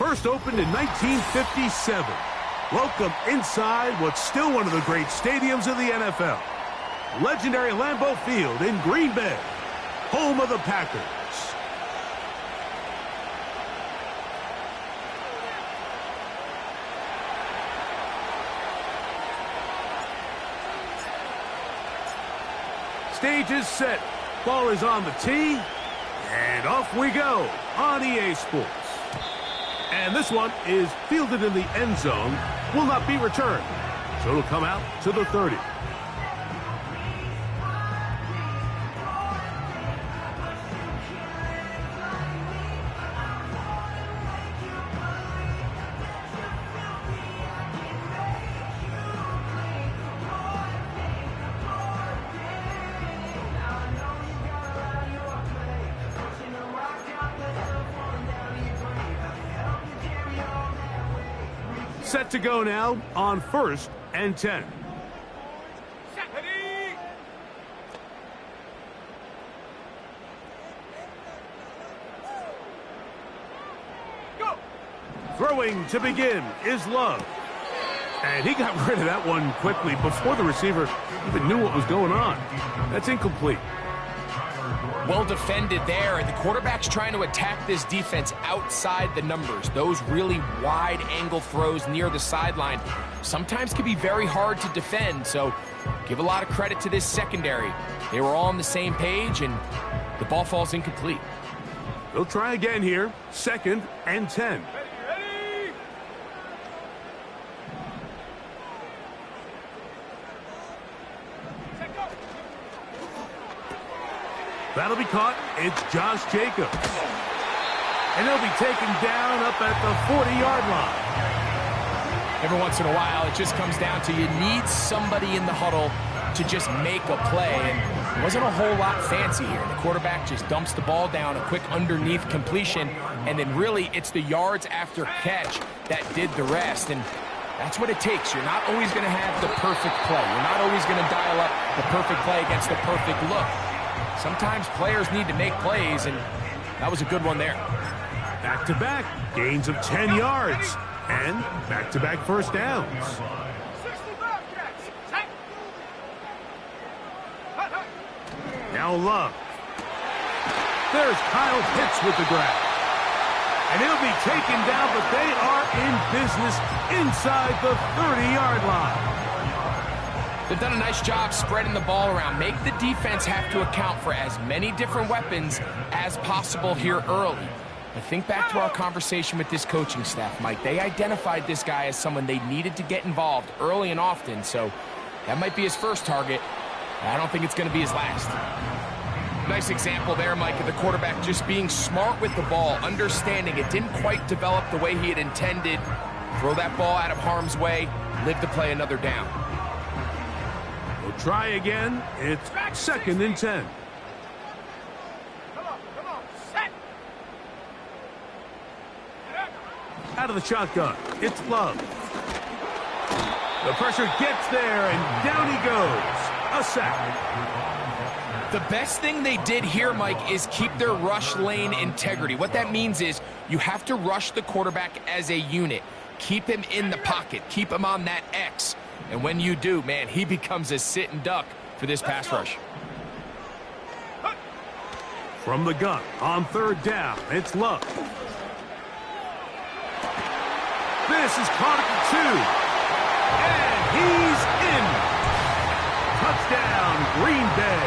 First opened in 1957. Welcome inside what's still one of the great stadiums of the NFL. Legendary Lambeau Field in Green Bay, home of the Packers. Stage is set. Ball is on the tee. And off we go on EA Sports. And this one is fielded in the end zone. Will not be returned. So it'll come out to the 30. Set to go now on 1st and 10. Go. Throwing to begin is Love. And he got rid of that one quickly before the receiver even knew what was going on. That's incomplete. Well defended there, and the quarterback's trying to attack this defense outside the numbers. Those really wide-angle throws near the sideline sometimes can be very hard to defend, so give a lot of credit to this secondary. They were all on the same page, and the ball falls incomplete. They'll try again here, 2nd and 10. That'll be caught. It's Josh Jacobs. And he'll be taken down up at the 40-yard line. Every once in a while, it just comes down to you need somebody in the huddle to just make a play. And it wasn't a whole lot fancy here. The quarterback just dumps the ball down, a quick underneath completion, and then really it's the yards after catch that did the rest. And that's what it takes. You're not always going to have the perfect play. You're not always going to dial up the perfect play against the perfect look. Sometimes players need to make plays, and that was a good one there. Back-to-back gains of 10 yards, and back-to-back first downs. Now Love. There's Kyle Pitts with the grab. And he'll be taken down, but they are in business inside the 30-yard line. They've done a nice job spreading the ball around. Make the defense have to account for as many different weapons as possible here early. But think back to our conversation with this coaching staff, Mike. They identified this guy as someone they needed to get involved early and often, so that might be his first target. I don't think it's going to be his last. Nice example there, Mike, of the quarterback just being smart with the ball, understanding it didn't quite develop the way he had intended. Throw that ball out of harm's way, live to play another down. We'll try again. It's 2nd and 10. Come on, set. Out of the shotgun, it's Love. The pressure gets there, and down he goes. A sack. The best thing they did here, Mike, is keep their rush lane integrity. What that means is you have to rush the quarterback as a unit. Keep him in the pocket. Keep him on that X. And when you do, man, he becomes a sit and duck for this pass rush. From the gun on 3rd down, it's Love. This is caught at the 2. And he's in. Touchdown, Green Bay.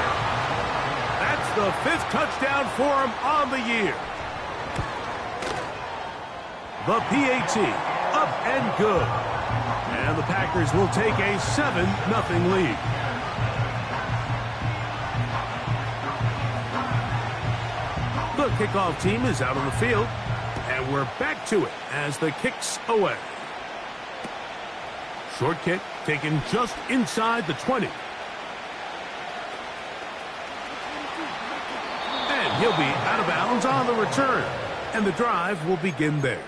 That's the 5th touchdown for him on the year. The PAT, up and good. And the Packers will take a 7-0 lead. The kickoff team is out on the field, and we're back to it as the kick's away. Short kick taken just inside the 20. And he'll be out of bounds on the return, and the drive will begin there.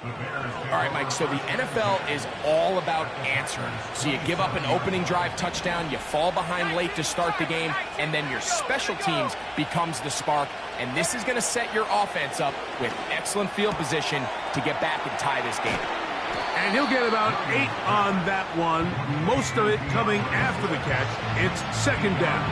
All right, Mike, so the NFL is all about answering. So you give up an opening drive touchdown, you fall behind late to start the game, and then your special teams becomes the spark. And this is going to set your offense up with excellent field position to get back and tie this game. And he'll get about 8 on that one, most of it coming after the catch. It's second down.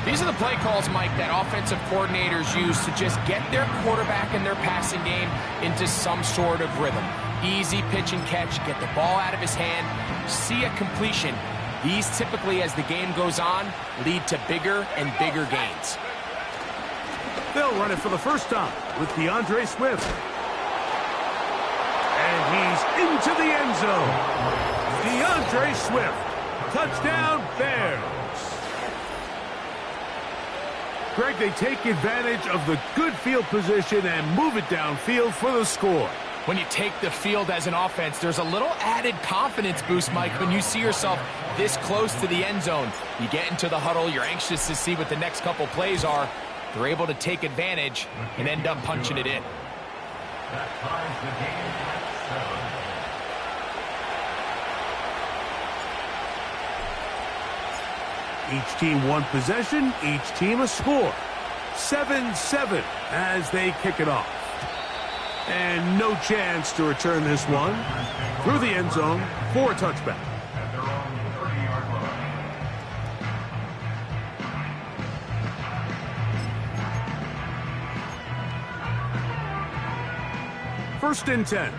These are the play calls, Mike, that offensive coordinators use to just get their quarterback and their passing game into some sort of rhythm. Easy pitch and catch, get the ball out of his hand, see a completion. These typically, as the game goes on, lead to bigger and bigger gains. They'll run it for the first time with DeAndre Swift. And he's into the end zone. DeAndre Swift. Touchdown, Bears. Greg, they take advantage of the good field position and move it downfield for the score. When you take the field as an offense, there's a little added confidence boost, Mike, when you see yourself this close to the end zone. You get into the huddle, you're anxious to see what the next couple plays are. They're able to take advantage and end up punching it in. That ties the game at 7. Each team one possession, each team a score. 7-7 as they kick it off. And no chance to return this one through the end zone for a touchback. At their own 30-yard line. First and 10.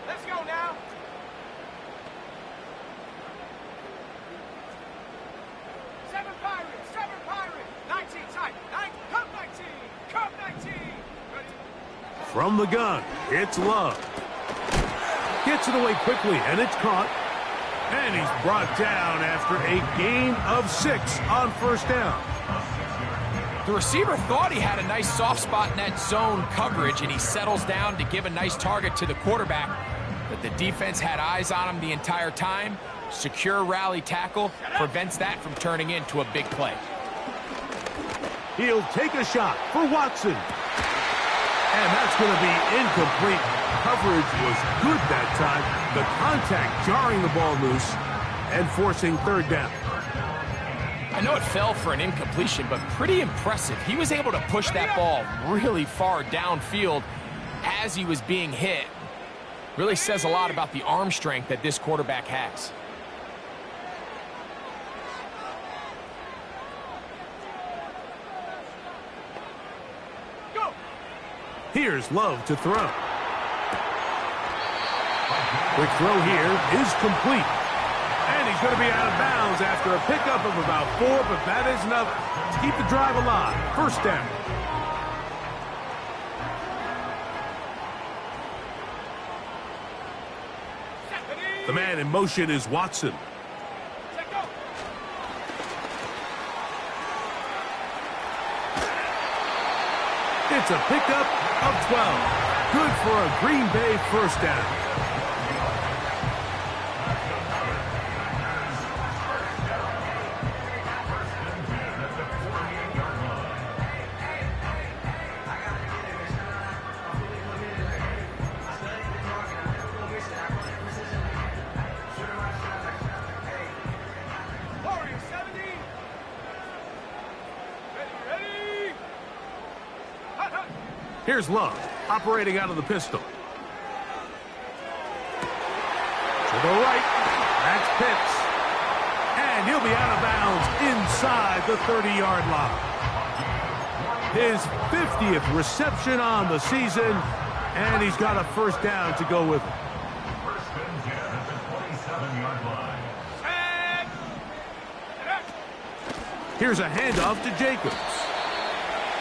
Let's go now. Seven Pirates. 19 tight. Come 19. Come 19. Ready? From the gun, it's Love. Gets it away quickly, and it's caught. And he's brought down after a gain of 6 on first down. The receiver thought he had a nice soft spot in that zone coverage, and he settles down to give a nice target to the quarterback. But the defense had eyes on him the entire time. Secure rally tackle prevents that from turning into a big play. He'll take a shot for Watson. And that's going to be incomplete. Coverage was good that time. The contact jarring the ball loose and forcing third down. I know it fell for an incompletion, but pretty impressive. He was able to push that ball really far downfield as he was being hit. Really says a lot about the arm strength that this quarterback has. Here's Love to throw. Quick throw here is complete. And he's going to be out of bounds after a pickup of about 4, but that is enough to keep the drive alive. First down. The man in motion is Watson. It's a pickup of 12. Good for a Green Bay first down. Here's Love, operating out of the pistol. To the right, that's Pitts. And he'll be out of bounds inside the 30-yard line. His 50th reception on the season, and he's got a first down to go with it. First and 10 at the 27-yard line. Here's a handoff to Jacobs.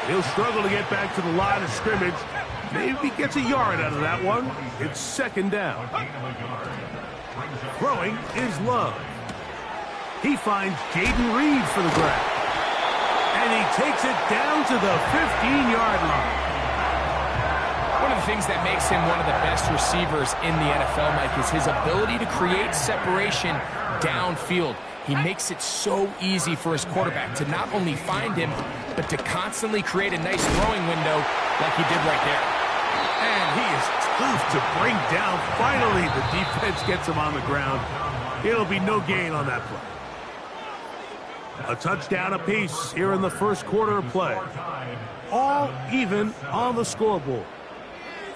He'll struggle to get back to the line of scrimmage. Maybe gets a yard out of that one. It's second down. Throwing is Love. He finds Jaden Reed for the grab. And he takes it down to the 15-yard line. One of the things that makes him one of the best receivers in the NFL, Mike, is his ability to create separation downfield. He makes it so easy for his quarterback to not only find him, but to constantly create a nice throwing window like he did right there. And he is tough to bring down. Finally, the defense gets him on the ground. It'll be no gain on that play. A touchdown apiece here in the first quarter of play. All even on the scoreboard.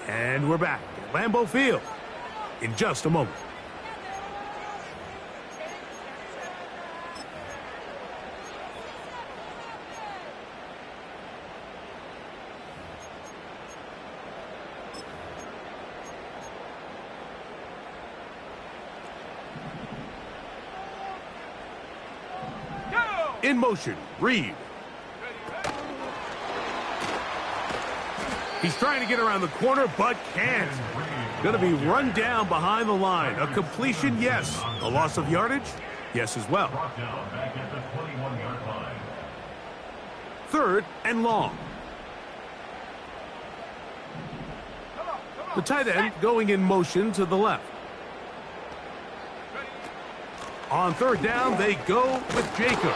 And we're back at Lambeau Field in just a moment. In motion, Reed. He's trying to get around the corner, but can't. Going to be run down behind the line. A completion, yes. A loss of yardage, yes as well. Third and long. The tight end going in motion to the left. On third down, they go with Jacobs.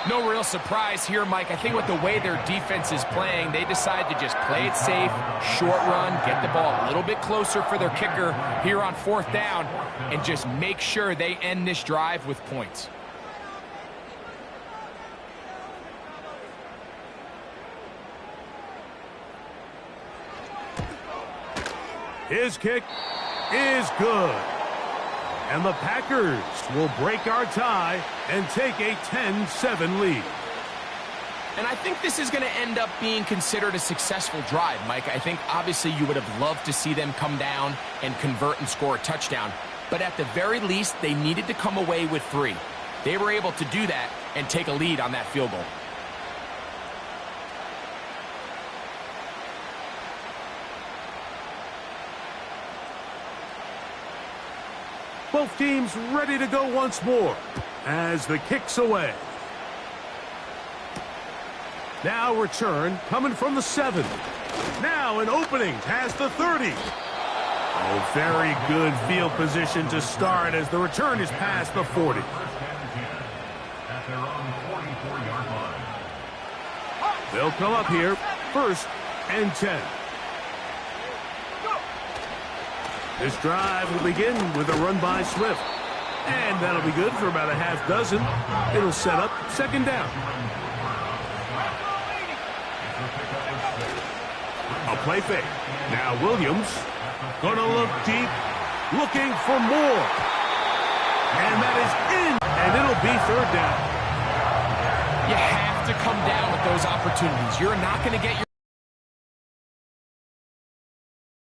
No real surprise here, Mike. I think with the way their defense is playing, they decide to just play it safe, short run, get the ball a little bit closer for their kicker here on fourth down, and just make sure they end this drive with points. His kick is good. And the Packers will break our tie and take a 10-7 lead. And I think this is going to end up being considered a successful drive, Mike. I think obviously you would have loved to see them come down and convert and score a touchdown. But at the very least, they needed to come away with 3. They were able to do that and take a lead on that field goal. Both teams ready to go once more as the kick's away. Now return coming from the 7. Now an opening past the 30. Oh, very good field position to start as the return is past the 40. They'll come up here, 1st and 10. This drive will begin with a run by Swift. And that'll be good for about a half dozen. It'll set up 2nd down. A play fake. Now Williams gonna look deep, looking for more. And that is in, and it'll be 3rd down. You have to come down with those opportunities. You're not going to get your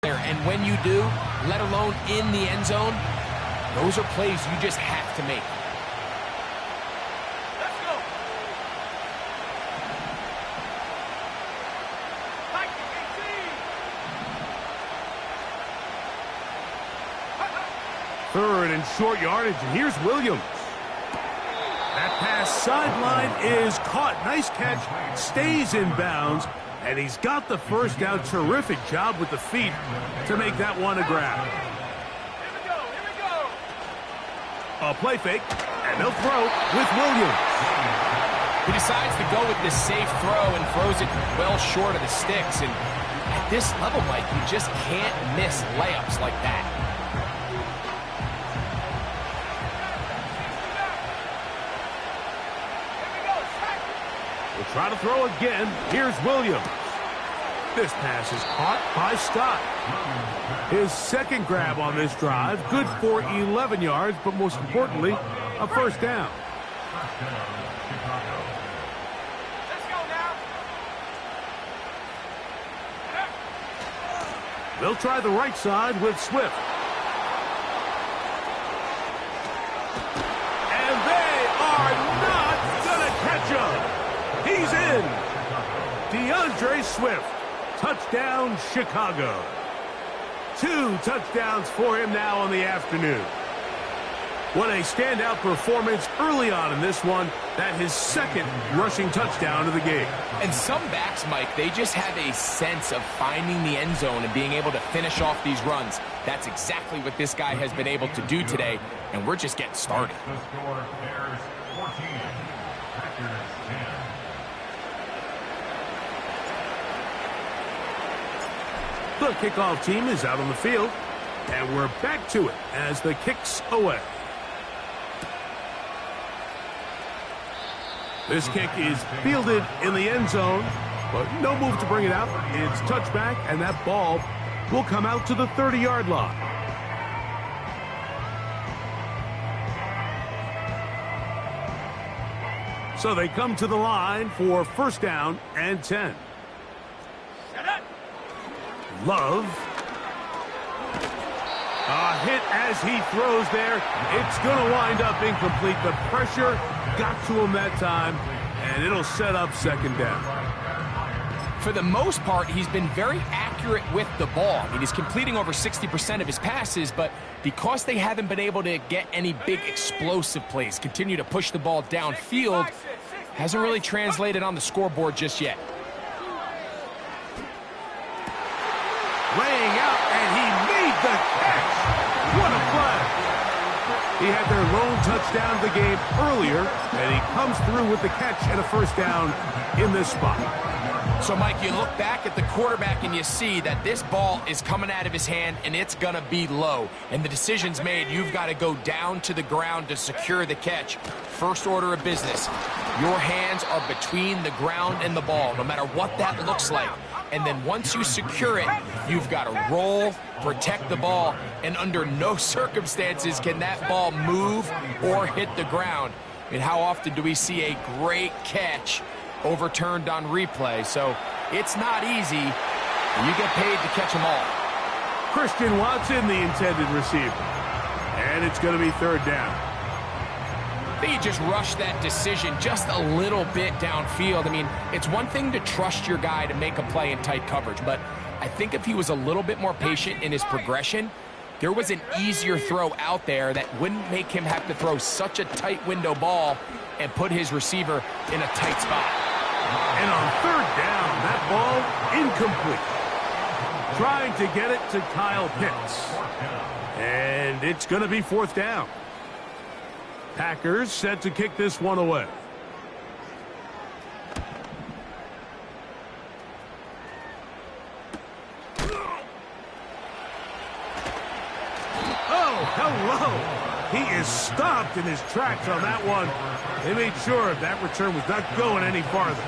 and when you do, let alone in the end zone, those are plays you just have to make. Let's go. Like the 3rd and short yardage, and here's Williams. That pass sideline is caught. Nice catch, stays in bounds, and he's got the 1st down. Terrific job with the feet to make that one a grab. Here we go. Here we go. A play fake, and they'll throw with Williams. He decides to go with this safe throw and throws it well short of the sticks. And at this level, Mike, you just can't miss layups like that. We'll try to throw again. Here's Williams. This pass is caught by Scott. His 2nd grab on this drive, good for 11 yards, but most importantly, a 1st down. Let's go now. They'll try the right side with Swift. And they are not going to catch him. He's in. DeAndre Swift. Touchdown, Chicago. 2 touchdowns for him now on the afternoon. What a standout performance early on in this one. That his 2nd rushing touchdown of the game. And some backs, Mike, they just have a sense of finding the end zone and being able to finish off these runs. That's exactly what this guy has been able to do today, and we're just getting started. The score, Bears 14, Packers 10. The kickoff team is out on the field, and we're back to it as the kick's away. This kick is fielded in the end zone, but no move to bring it out. It's touchback, and that ball will come out to the 30-yard line. So they come to the line for first down and 10. Love. A hit as he throws there. It's going to wind up incomplete. The pressure got to him that time, and it'll set up second down. For the most part, he's been very accurate with the ball. I mean, he's completing over 60% of his passes, but because they haven't been able to get any big explosive plays, continue to push the ball downfield, hasn't really translated on the scoreboard just yet. Laying out, and he made the catch. What a play. He had their lone touchdown of the game earlier, and he comes through with the catch and a first down in this spot. So, Mike, you look back at the quarterback and you see that this ball is coming out of his hand and it's going to be low. And the decision's made. You've got to go down to the ground to secure the catch. First order of business. Your hands are between the ground and the ball, no matter what that looks like. And then once you secure it, you've got to roll, protect the ball, and under no circumstances can that ball move or hit the ground. I mean, how often do we see a great catch overturned on replay? So it's not easy. You get paid to catch them all. Christian Watson, the intended receiver. And it's going to be third down. I think he just rushed that decision just a little bit downfield. I mean, it's one thing to trust your guy to make a play in tight coverage, but I think if he was a little bit more patient in his progression, there was an easier throw out there that wouldn't make him have to throw such a tight window ball and put his receiver in a tight spot. And on third down, that ball incomplete. Trying to get it to Kyle Pitts. And it's going to be fourth down. Packers set to kick this one away. Oh, hello. He is stopped in his tracks on that one. They made sure that return was not going any farther.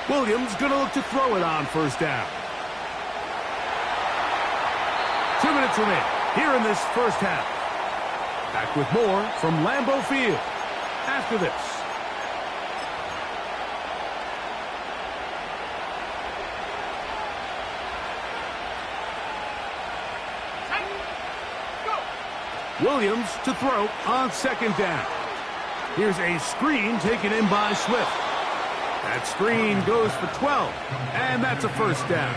Williams going to look to throw it on first down. 2 minutes remain here in this first half. Back with more from Lambeau Field after this. Williams to throw on second down. Here's a screen taken in by Swift. That screen goes for 12, and that's a first down.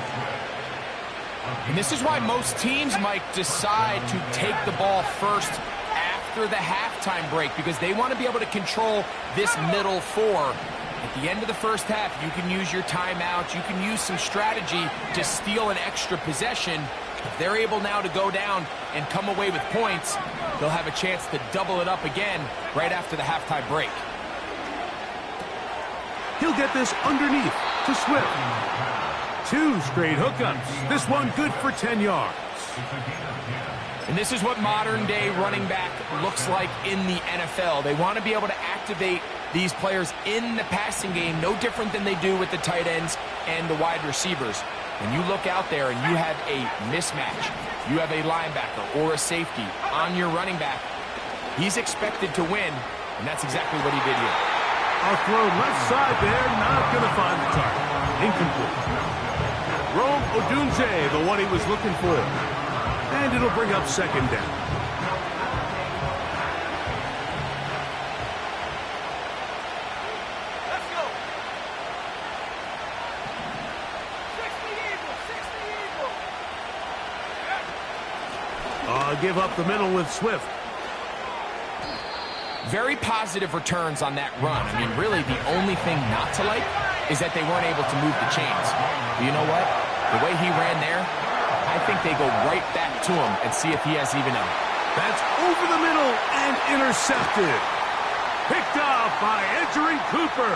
And this is why most teams might decide to take the ball first after the halftime break, because they want to be able to control this middle four. At the end of the first half, you can use your timeouts, you can use some strategy to steal an extra possession. If they're able now to go down and come away with points, they'll have a chance to double it up again right after the halftime break. He'll get this underneath to Swift. 2 straight hookups. This one good for 10 yards. And this is what modern-day running back looks like in the NFL. They want to be able to activate these players in the passing game, no different than they do with the tight ends and the wide receivers. When you look out there and you have a mismatch, you have a linebacker or a safety on your running back, he's expected to win, and that's exactly what he did here. A throw left side there, not going to find the target. Incomplete. Rome Odunze, the one he was looking for. And it'll bring up second down. Let's go. 60 Eagles. Give up the middle with Swift. Very positive returns on that run. I mean, really, the only thing not to like is that they weren't able to move the chains. But you know what? The way he ran there, I think they go right back to him and see if he has even a... That's over the middle and intercepted. Picked off by Edgerrin Cooper.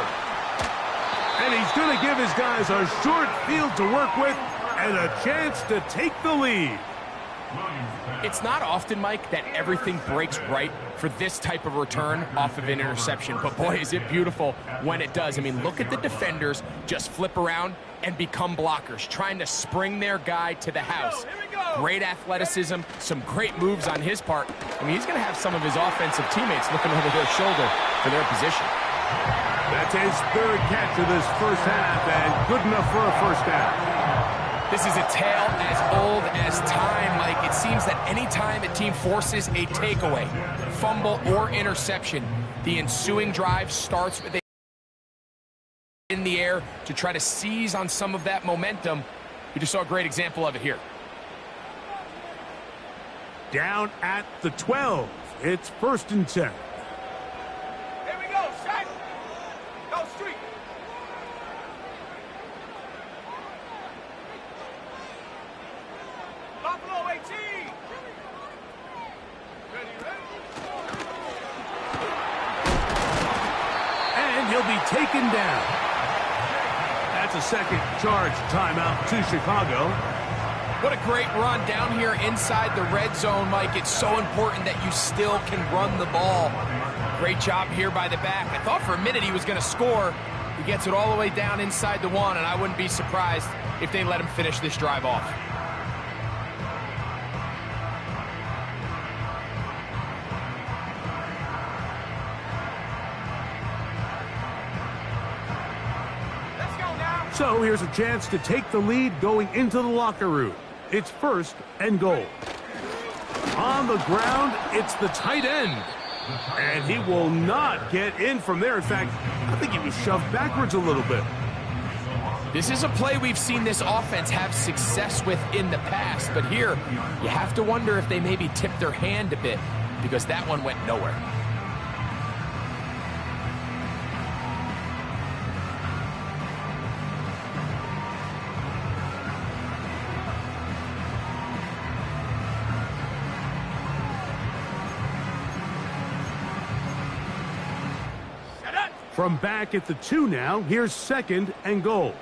And he's going to give his guys a short field to work with and a chance to take the lead. It's not often, Mike, that everything breaks right for this type of return off of an interception. But, boy, is it beautiful when it does. I mean, look at the defenders just flip around and become blockers, trying to spring their guy to the house. Great athleticism, some great moves on his part. I mean, he's going to have some of his offensive teammates looking over their shoulder for their position. That's his third catch of this first half, and good enough for a first down. This is a tale as old as time, Mike. It seems that any time a team forces a takeaway, fumble, or interception, the ensuing drive starts with a in the air to try to seize on some of that momentum. We just saw a great example of it here. Down at the 12. It's 1st and 10. Here we go, set. Go street. Buffalo 18. Ready. And he'll be taken down. That's a second charge timeout to Chicago. What a great run down here inside the red zone, Mike. It's so important that you still can run the ball. Great job here by the back. I thought for a minute he was going to score. He gets it all the way down inside the 1, and I wouldn't be surprised if they let him finish this drive off. So here's a chance to take the lead going into the locker room. It's 1st and goal. On the ground, it's the tight end. And he will not get in from there. In fact, I think he was shoved backwards a little bit. This is a play we've seen this offense have success with in the past. But here, you have to wonder if they maybe tipped their hand a bit, because that one went nowhere. From back at the 2 now, here's 2nd and goal.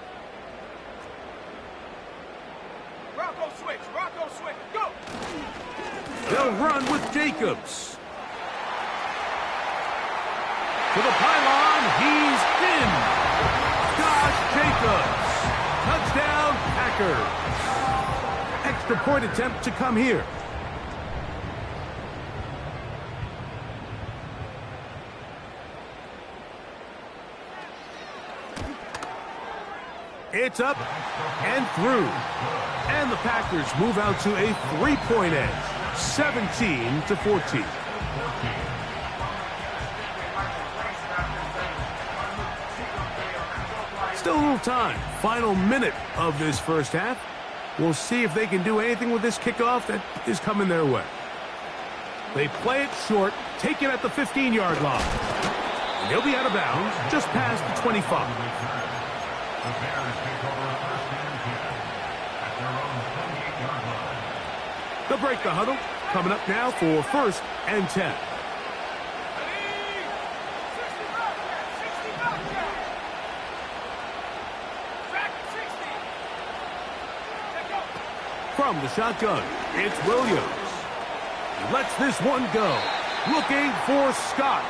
Rocco switch, go! They'll run with Jacobs. To the pylon, he's in. Josh Jacobs. Touchdown, Packers. Extra point attempt to come here. It's up and through. And the Packers move out to a 3-point edge, 17-14. Still a little time. Final minute of this first half. We'll see if they can do anything with this kickoff that is coming their way. They play it short, take it at the 15-yard line. And he'll be out of bounds just past the 25. The Bears take over 1st and 10 at their own 28-yard line. They'll break the huddle. Coming up now for 1st and 10. From the shotgun, it's Williams. He lets this one go. Looking for Scott.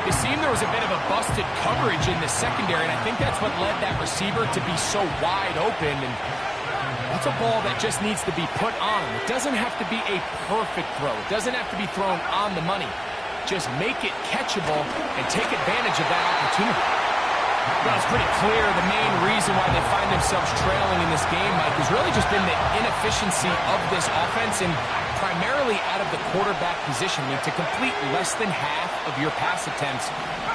It seemed there was a bit of a busted coverage in the secondary, and I think that's what led that receiver to be so wide open. And that's a ball that just needs to be put on. It doesn't have to be a perfect throw. It doesn't have to be thrown on the money. Just make it catchable and take advantage of that opportunity. Well, it's pretty clear the main reason why they find themselves trailing in this game, Mike, has really just been the inefficiency of this offense and primarily out of the quarterback position. I mean, to complete less than half of your pass attempts,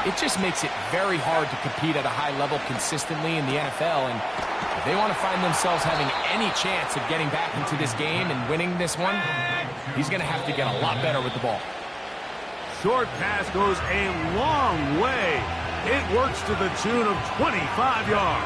it just makes it very hard to compete at a high level consistently in the NFL. And if they want to find themselves having any chance of getting back into this game and winning this one, he's going to have to get a lot better with the ball. Short pass goes a long way. It works to the tune of 25 yards.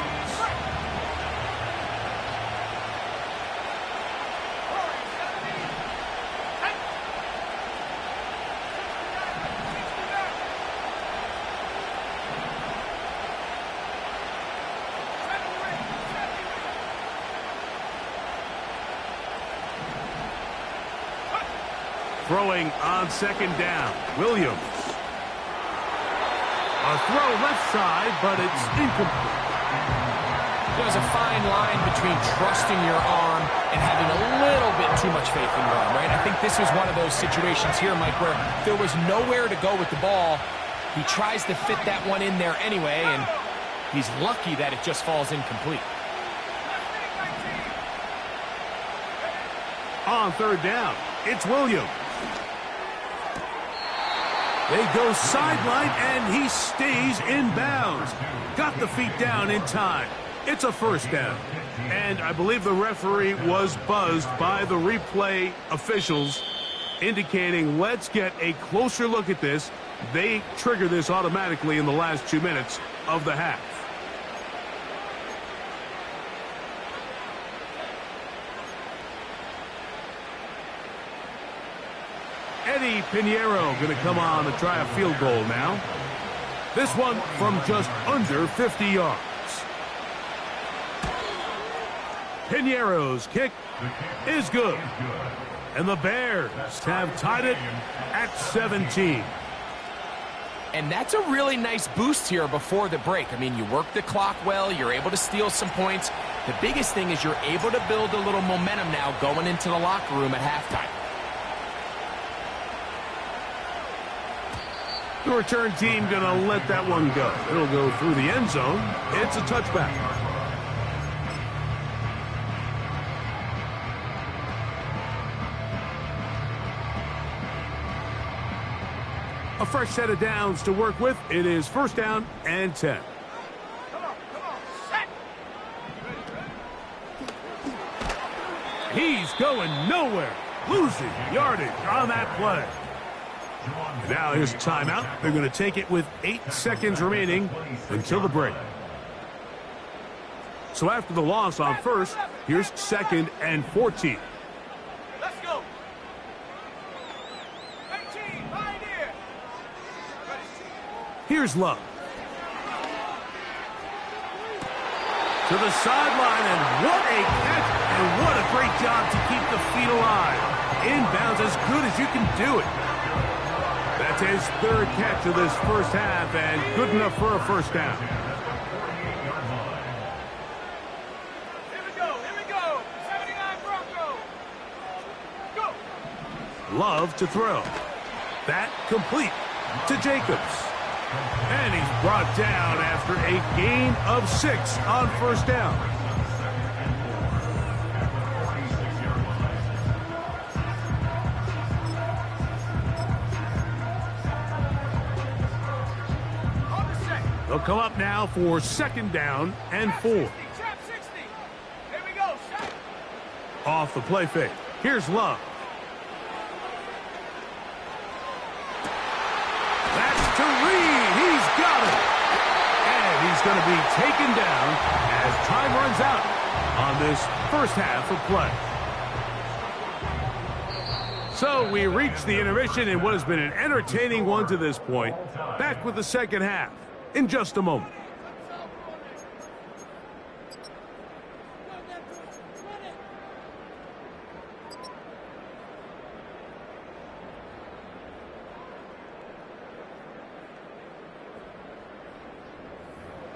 Throwing on second down, Williams. A throw left side, but it's incomplete. There's a fine line between trusting your arm and having a little bit too much faith in your arm, right? I think this was one of those situations here, Mike, where there was nowhere to go with the ball. He tries to fit that one in there anyway, and he's lucky that it just falls incomplete. On third down, it's Williams. They go sideline, and he stays in bounds. Got the feet down in time. It's a first down. And I believe the referee was buzzed by the replay officials, indicating let's get a closer look at this. They trigger this automatically in the last 2 minutes of the half. Eddie Pinheiro going to come on to try a field goal now. This one from just under 50 yards. Pinheiro's kick is good. And the Bears have tied it at 17. And that's a really nice boost here before the break. I mean, you work the clock well. You're able to steal some points. The biggest thing is you're able to build a little momentum now going into the locker room at halftime. The return team going to let that one go. It'll go through the end zone. It's a touchback. A fresh set of downs to work with. It is first down and 10. Come on, set. He's going nowhere. Losing yardage on that play. And now his timeout. They're going to take it with 8 seconds remaining until the break. So after the loss on first, here's second and 14. Let's go. 18, Pioneer. Here's Love. To the sideline, and what a catch, and what a great job to keep the feet alive. Inbounds as good as you can do it. That's his third catch of this first half, and good enough for a first down. Here we go. 79 Broncos. Go. Love to throw. That complete to Jacobs. And he's brought down after a gain of 6 on first down. They'll come up now for second down and 4. Trap 60. Here we go. Set. Off the play fake. Here's Love. That's to Reed. He's got it. And he's going to be taken down as time runs out on this first half of play. So we reach the intermission in what has been an entertaining one to this point. Back with the second half in just a moment.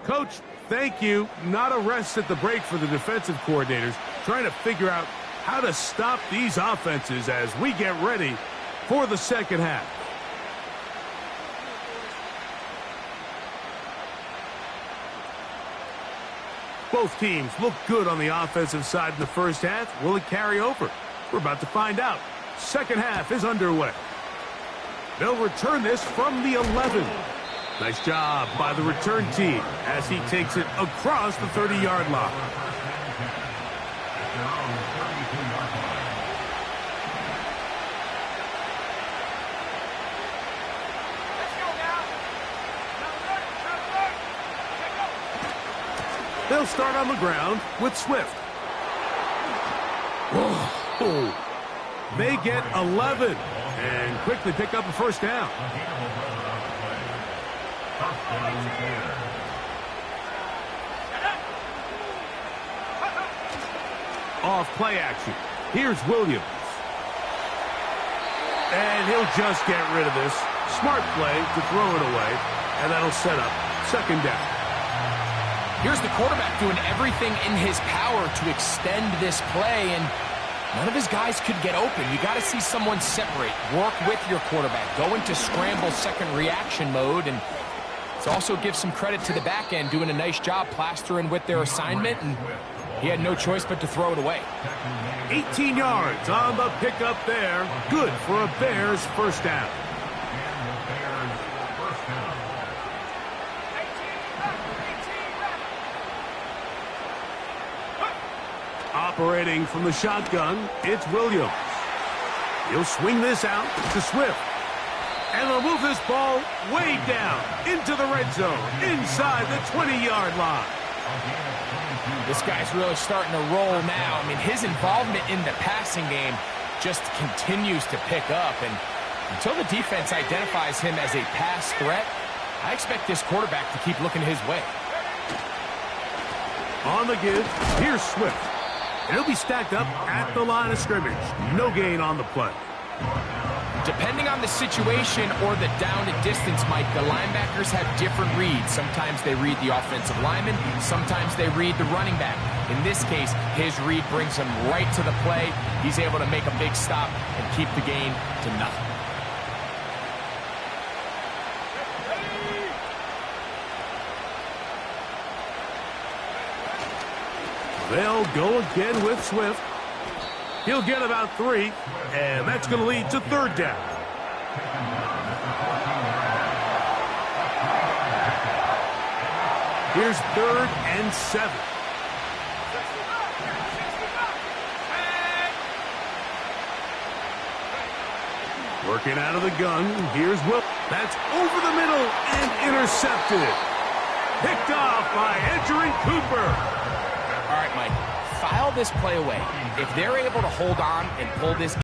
Coach, thank you. Not a rest at the break for the defensive coordinators, trying to figure out how to stop these offenses as we get ready for the second half. Both teams look good on the offensive side in the first half. Will it carry over? We're about to find out. Second half is underway. They'll return this from the 11. Nice job by the return team as he takes it across the 30-yard line. Let's go now. They'll start on the ground with Swift. Whoa. They get 11 and quickly pick up a first down. Off play action. Here's Williams. And he'll just get rid of this. Smart play to throw it away, and that'll set up second down. Here's the quarterback doing everything in his power to extend this play, and none of his guys could get open. You got to see someone separate, work with your quarterback, go into scramble second reaction mode, and it also gives some credit to the back end doing a nice job plastering with their assignment, and he had no choice but to throw it away. 18 yards on the pickup there. Good for a Bears first down. Operating from the shotgun, it's Williams. He'll swing this out to Swift. And they'll move this ball way down into the red zone, inside the 20-yard line. This guy's really starting to roll now. I mean, his involvement in the passing game just continues to pick up. And until the defense identifies him as a pass threat, I expect this quarterback to keep looking his way. On the give, here's Swift. And he'll be stacked up at the line of scrimmage. No gain on the play. Depending on the situation or the down and distance, Mike, the linebackers have different reads. Sometimes they read the offensive lineman. Sometimes they read the running back. In this case, his read brings him right to the play. He's able to make a big stop and keep the gain to nothing. They'll go again with Swift. He'll get about 3, and that's going to lead to third down. Here's 3rd and 7. Working out of the gun. Here's Will. That's over the middle and intercepted. Picked off by Edgerrin Cooper. All right, Mike, file this play away. If they're able to hold on and pull this